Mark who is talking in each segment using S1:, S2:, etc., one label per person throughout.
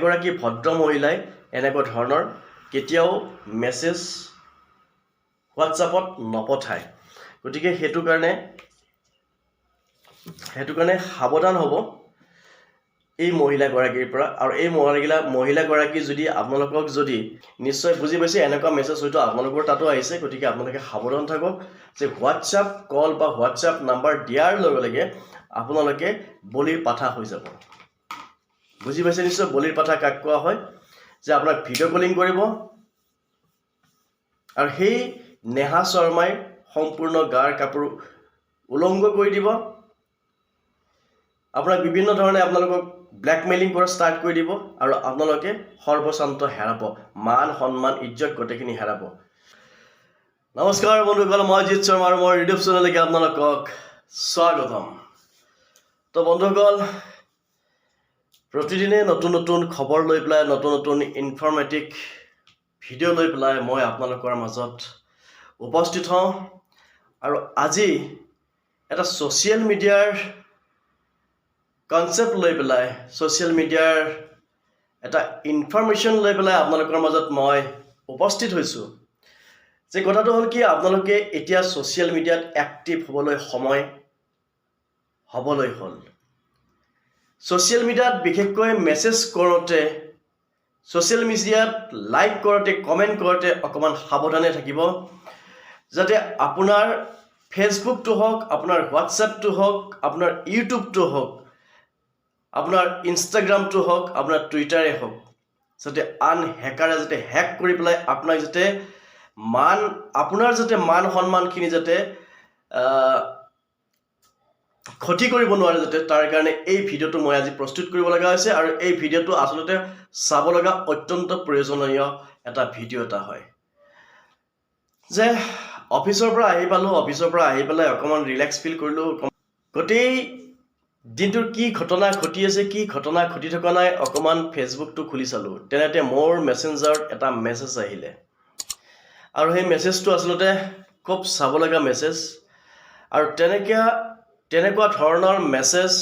S1: এগৰাকী ভদ্ৰ মহিলাই এনেকুৱা ধৰণৰ কেতিয়াও মেছেজ হোৱাটছআপত নপঠায় গতিকে হেতু কাৰণে সাৱধান হ'ব এই মহিলাগৰাকীৰ পৰা আৰু এই মহিলাগৰাকী যদি আপোনালোকক যদি নিশ্চয় বুজি পাইছে এনেকুৱা মেছেজ হয়তো আপোনালোকৰ তাতো আহিছে গতিকে আপোনালোকে সাৱধান থাকক যে হোৱাটছআপ কল বা হোৱাটছআপ নাম্বাৰ দিয়াৰ লগে লগে আপোনালোকে বলিৰ পাঠা হৈ যাব বুজি পাইছে নিশ্চয় বলিৰ পাঠা কাক কোৱা হয় যে আপোনাক ভিডিঅ' কলিং কৰিব আৰু সেই নেহা শৰ্মাই সম্পূৰ্ণ গাৰ কাপোৰ উলংঘ কৰি দিব আপোনাক বিভিন্ন ধৰণে আপোনালোকক ব্লেকমেইলিং কৰা ষ্টাৰ্ট কৰি দিব আৰু আপোনালোকে সৰ্বশান্ত হেৰাব মান সন্মান ইজ্জত গোটেইখিনি হেৰাব নমস্কাৰ বন্ধুসকল মই জিত শৰ্মা আৰু মোৰ ইউটিউব চেনেললৈকে আপোনালোকক স্বাগতম তো বন্ধুসকল প্ৰতিদিনে নতুন নতুন খবৰ লৈ পেলাই নতুন নতুন ইনফৰ্মেটিভ ভিডিঅ' লৈ পেলাই মই আপোনালোকৰ মাজত উপস্থিত হওঁ আৰু আজি এটা ছ'চিয়েল মিডিয়াৰ কনসেপ্ট লৈ পেলাই সোশ্যাল মিডিয়াৰ এটা ইনফৰমেশ্যন লৈ পেলাই আপোনালোকৰ মাজত মই উপস্থিত হৈছোঁ যে কথাটো হ'ল কি আপোনালোকে এতিয়া সোশ্যাল মিডিয়াত এক্টিভ হ'বলৈ সময় হ'বলৈ হ'ল সোশ্যাল মিডিয়াত বিশেষকৈ মেছেজ কৰোঁতে সোশ্যাল মিডিয়াত লাইক কৰোঁতে কমেণ্ট কৰোঁতে অকণমান সাৱধানে থাকিব যাতে আপোনাৰ ফেচবুকটো হওক আপোনাৰ হোৱাটছএপটো হওক আপোনাৰ ইউটিউবটো হওক আপোনাৰ ইনষ্টাগ্ৰামটো হওক আপোনাৰ টুইটাৰে হওক যাতে আন হেকাৰে যাতে হেক কৰি পেলাই আপোনাক যাতে আপোনাৰ যাতে মান সন্মানখিনি যাতে ক্ষতি কৰিব নোৱাৰে যাতে তাৰ কাৰণে এই ভিডিঅ'টো মই আজি প্ৰস্তুত কৰিব লগা হৈছে আৰু এই ভিডিঅ'টো আচলতে চাব লগা অত্যন্ত প্ৰয়োজনীয় এটা ভিডিঅ' এটা হয় যে অফিচৰ পৰা আহি পেলাই অকণমান ৰিলেক্স ফিল কৰিলোঁ গোটেই দিনটোৰ কি ঘটনা ঘটি আছে কি ঘটনা ঘটি থকা নাই অকণমান ফেচবুকটো খুলি চালোঁ তেনেতে মোৰ মেছেঞ্জাৰত এটা মেছেজ আহিলে আৰু সেই মেছেজটো আচলতে খুব চাব লগা মেছেজ আৰু তেনেকুৱা ধৰণৰ মেছেজ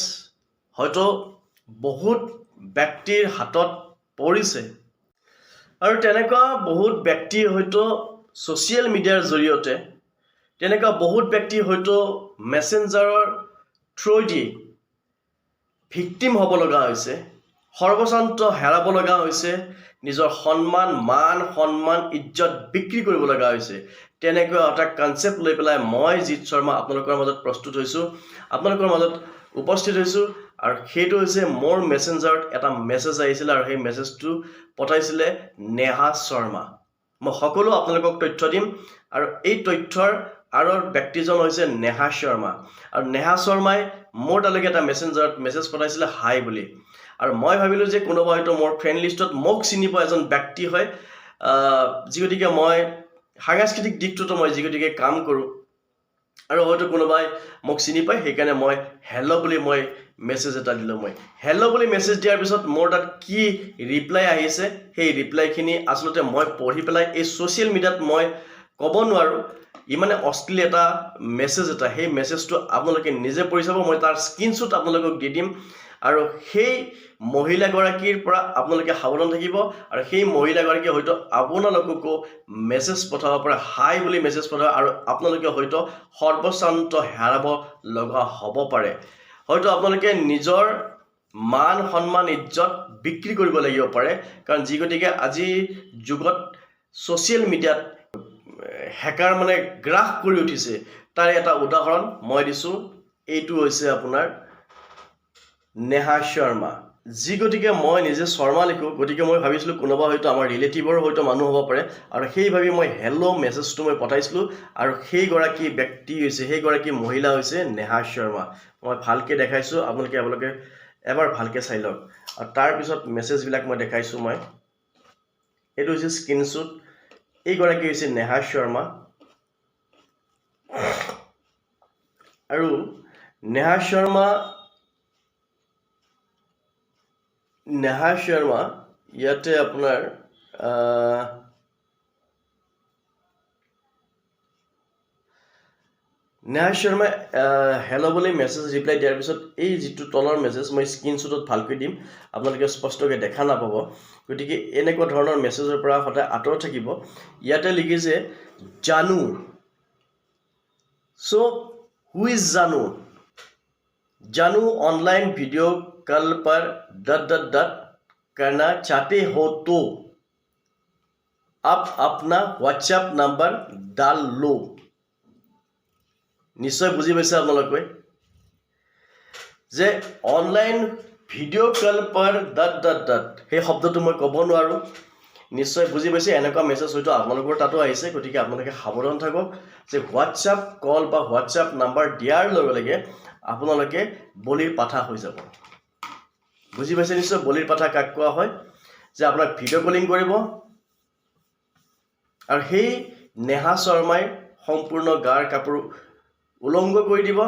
S1: হয়তো বহুত ব্যক্তিৰ হাতত পৰিছে আৰু তেনেকুৱা বহুত ব্যক্তি হয়তো ছ'চিয়েল মিডিয়াৰ জৰিয়তে তেনেকুৱা বহুত ব্যক্তি হয়তো মেছেঞ্জাৰৰ থ্ৰুদি ভিক্টিম হ'ব লগা হৈছে সৰ্বশান্ত হেৰাব লগা হৈছে নিজৰ মান সন্মান ইজ্জত বিক্ৰী কৰিব লগা হৈছে তেনেকুৱা এটা কনসেপ্ট লৈ পেলাই মই জিত শৰ্মা আপোনালোকৰ মাজত প্ৰস্তুত হৈছোঁ আপোনালোকৰ মাজত উপস্থিত হৈছোঁ আৰু সেইটো হৈছে মোৰ মেছেঞ্জাৰত এটা মেছেজ আহিছিলে আৰু সেই মেছেজটো পঠাইছিলে নেহা শৰ্মা মই সকলো আপোনালোকক তথ্য দিম আৰু এই তথ্যৰ আৰৰ ব্যক্তিজন হৈছে নেহা শৰ্মা আৰু নেহা শৰ্মাই মোৰ তালৈকে এটা মেছেঞ্জাৰত মেছেজ পঠাইছিলে হাই বুলি আৰু মই ভাবিলোঁ যে কোনোবা হয়তো মোৰ ফ্ৰেণ্ড লিষ্টত মোক চিনি পোৱা এজন ব্যক্তি হয় যি গতিকে মই সাংস্কৃতিক দিশটোতো মই যি গতিকে কাম কৰোঁ আৰু হয়তো কোনোবাই মোক চিনি পায় সেইকাৰণে মই হেল্ল' বুলি মই মেছেজ এটা দিলোঁ মই হেল্ল' বুলি মেছেজ দিয়াৰ পিছত মোৰ তাত কি ৰিপ্লাই আহিছে সেই ৰিপ্লাইখিনি আচলতে মই পঢ়ি পেলাই এই ছ'চিয়েল মিডিয়াত মই ক'ব নোৱাৰোঁ ইমানে অশ্লীল এটা মেছেজ এটা সেই মেছেজটো আপোনালোকে নিজে পঢ়ি চাব মই তাৰ স্ক্ৰীনশ্বট আপোনালোকক দি দিম আৰু সেই মহিলাগৰাকীৰ পৰা আপোনালোকে সাৱধান থাকিব আৰু সেই মহিলাগৰাকীয়ে হয়তো আপোনালোককো মেছেজ পঠাব পাৰে হাই বুলি মেছেজ পঠাব আৰু আপোনালোকে হয়তো সৰ্বশান্ত হেৰাব লগা হ'ব পাৰে হয়তো আপোনালোকে নিজৰ মান সন্মান ইজ্জত বিক্ৰী কৰিব লাগিব পাৰে কাৰণ যি গতিকে আজিৰ যুগত ছ'চিয়েল মিডিয়াত হেকাৰ মানে গ্ৰাস কৰি উঠিছে তাৰ এটা উদাহৰণ মই দিছোঁ এইটো হৈছে আপোনাৰ নেহা শৰ্মা যি গতিকে মই নিজে শৰ্মা লিখোঁ গতিকে মই ভাবিছিলোঁ কোনোবা হয়তো আমাৰ ৰিলেটিভৰ হয়তো মানুহ হ'ব পাৰে আৰু সেই ভাবি মই হেল্ল' মেছেজটো মই পঠাইছিলোঁ আৰু সেইগৰাকী মহিলা হৈছে নেহা শৰ্মা মই ভালকৈ দেখাইছোঁ আপোনালোকে এবাৰ ভালকৈ চাই লওক আৰু তাৰপিছত মেছেজবিলাক মই দেখাইছোঁ মই এইটো হৈছে স্ক্ৰীনশ্বট এইগৰাকী হৈছে নেহা শৰ্মা আৰু নেহা শৰ্মা ইয়াতে আপোনাৰ নেহা শৰ্মাই হেল্ল' বুলি মেছেজ ৰিপ্লাই দিয়াৰ পিছত এই যিটো তলৰ মেছেজ মই স্ক্ৰীনশ্বটত ভালকৈ দিম, আপোনালোকে স্পষ্টকৈ দেখা নাপাব। গতিকে এনেকুৱা ধৰণৰ মেছেজৰ পৰা সদায় আঁতৰত থাকিব। ইয়াতে লিখিছে জানু। চ' হু ইজ জানু? जानू ऑनलाइन वीडियो कॉल पर ... करना चाहते हो तो आप अपना व्हाट्सएप नंबर डाल लो। निश्चय बुझी पाइছে আপোনালোকে যে অনলাইন ভিডিঅ' কল पर ... সেই শব্দটো মই ক'ব নোৱাৰো। নিশ্চয় বুজি পাইছে। এনেকুৱা মেছেজ হয়তো আপোনালোকৰ তাতো আহিছে। গতিকে আপোনালোকে সাৱধান থাকক যে হোৱাটছআপ কল বা হোৱাটছআপ নাম্বাৰ দিয়াৰ লগে লগে আপোনালোকে বলিৰ পাঠা হৈ যাব। বুজি পাইছে নিশ্চয় বলিৰ পাঠা কাক কোৱা হয়? যে আপোনাক ভিডিঅ' কলিং কৰিব আৰু সেই নেহা শৰ্মাই সম্পূৰ্ণ গাৰ কাপোৰ উলংঘ কৰি দিব।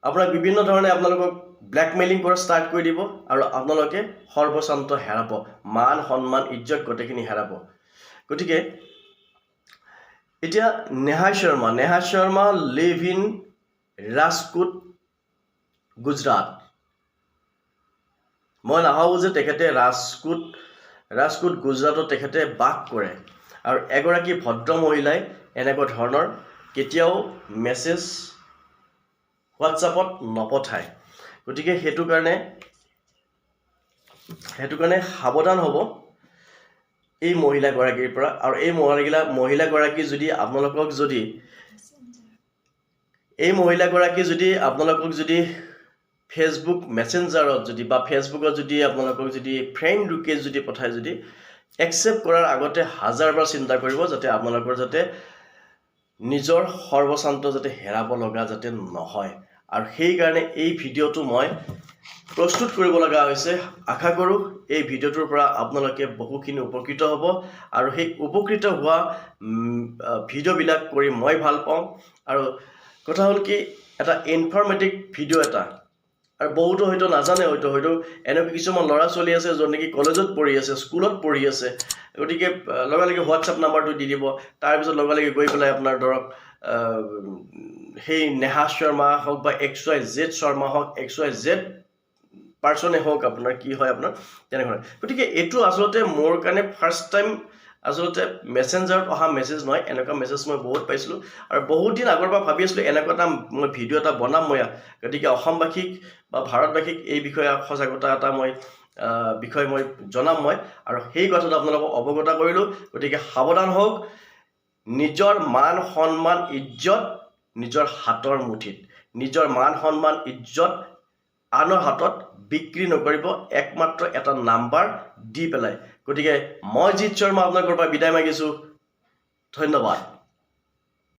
S1: আপোনাক বিভিন্ন ধৰণে আপোনালোকক ব্লেকমেইলিং কৰা ষ্টাৰ্ট কৰি দিব আৰু আপোনালোকে সৰ্বশান্ত হেৰাব, মান সন্মান ইজ্জত গোটেইখিনি হেৰাব। গতিকে এতিয়া নেহা শৰ্মা লিভ ইন ৰাজকোট গুজৰাট। মই নাভাবোঁ যে তেখেতে ৰাজকোট গুজৰাটত তেখেতে বাস কৰে আৰু এগৰাকী ভদ্ৰ মহিলাই এনেকুৱা ধৰণৰ কেতিয়াও মেছেজ হোৱাটছআপত নপঠায়। গতিকে সেইটো কাৰণে সাৱধান হ'ব এই মহিলাগৰাকীৰ পৰা। আৰু এই মহিলাগৰাকী যদি আপোনালোকক যদি ফেচবুক মেছেঞ্জাৰত যদি বা ফেচবুকত যদি আপোনালোকক যদি ফ্ৰেণ্ড ৰিকুৱেষ্ট যদি পঠায়, যদি একচেপ্ট কৰাৰ আগতে হাজাৰবাৰ চিন্তা কৰিব যাতে আপোনালোকৰ যাতে নিজৰ সৰ্বশান্ত যাতে হেৰাব লগা যাতে নহয়। আৰু সেইকাৰণে এই ভিডিঅ'টো মই প্ৰস্তুত কৰিব লগা হৈছে। আশা কৰোঁ এই ভিডিঅ'টোৰ পৰা আপোনালোকে বহুখিনি উপকৃত হ'ব আৰু সেই উপকৃত হোৱা ভিডিঅ'বিলাক কৰি মই ভাল পাওঁ। আৰু কথা হ'ল কি, এটা ইনফৰ্মেটিভ ভিডিঅ' এটা, আৰু বহুতো হয়তো নাজানে, হয়তো এনেকুৱা কিছুমান ল'ৰা ছোৱালী আছে য'ত নেকি কলেজত পঢ়ি আছে, স্কুলত পঢ়ি আছে। গতিকে লগে হোৱাটছআপ নাম্বাৰটো দি দিব। তাৰপিছত লগে গৈ পেলাই আপোনাৰ ধৰক সেই নেহা শৰ্মা হওক বা XYZ শৰ্মা হওক, XYZ পাৰ্চনে হওক, আপোনাৰ কি হয় আপোনাৰ তেনেকুৱা। গতিকে এইটো আচলতে মোৰ কাৰণে ফাৰ্ষ্ট টাইম আচলতে মেছেঞ্জাৰত অহা মেছেজ নহয়। এনেকুৱা মেছেজ মই বহুত পাইছিলোঁ আৰু বহুত দিন আগৰ পৰা ভাবি আছিলোঁ এনেকুৱা এটা মই ভিডিঅ' এটা বনাম মই। গতিকে অসমবাসীক বা ভাৰতবাসীক এই বিষয়ে সজাগতা এটা বিষয় মই জনাম মই, আৰু সেই কথাটো আপোনালোকক অৱগত কৰিলোঁ। গতিকে সাৱধান হওক। নিজৰ মান সন্মান ইজ্জত নিজৰ হাতৰ মুঠিত। নিজৰ মান সন্মান ইজ্জত আনৰ হাতত বিক্ৰী নকৰিব, একমাত্ৰ এটা নাম্বাৰ দি পেলাই। গতিকে মই জিৎ শৰ্মা আপোনালোকৰ পৰা বিদায় মাগিছোঁ। ধন্যবাদ।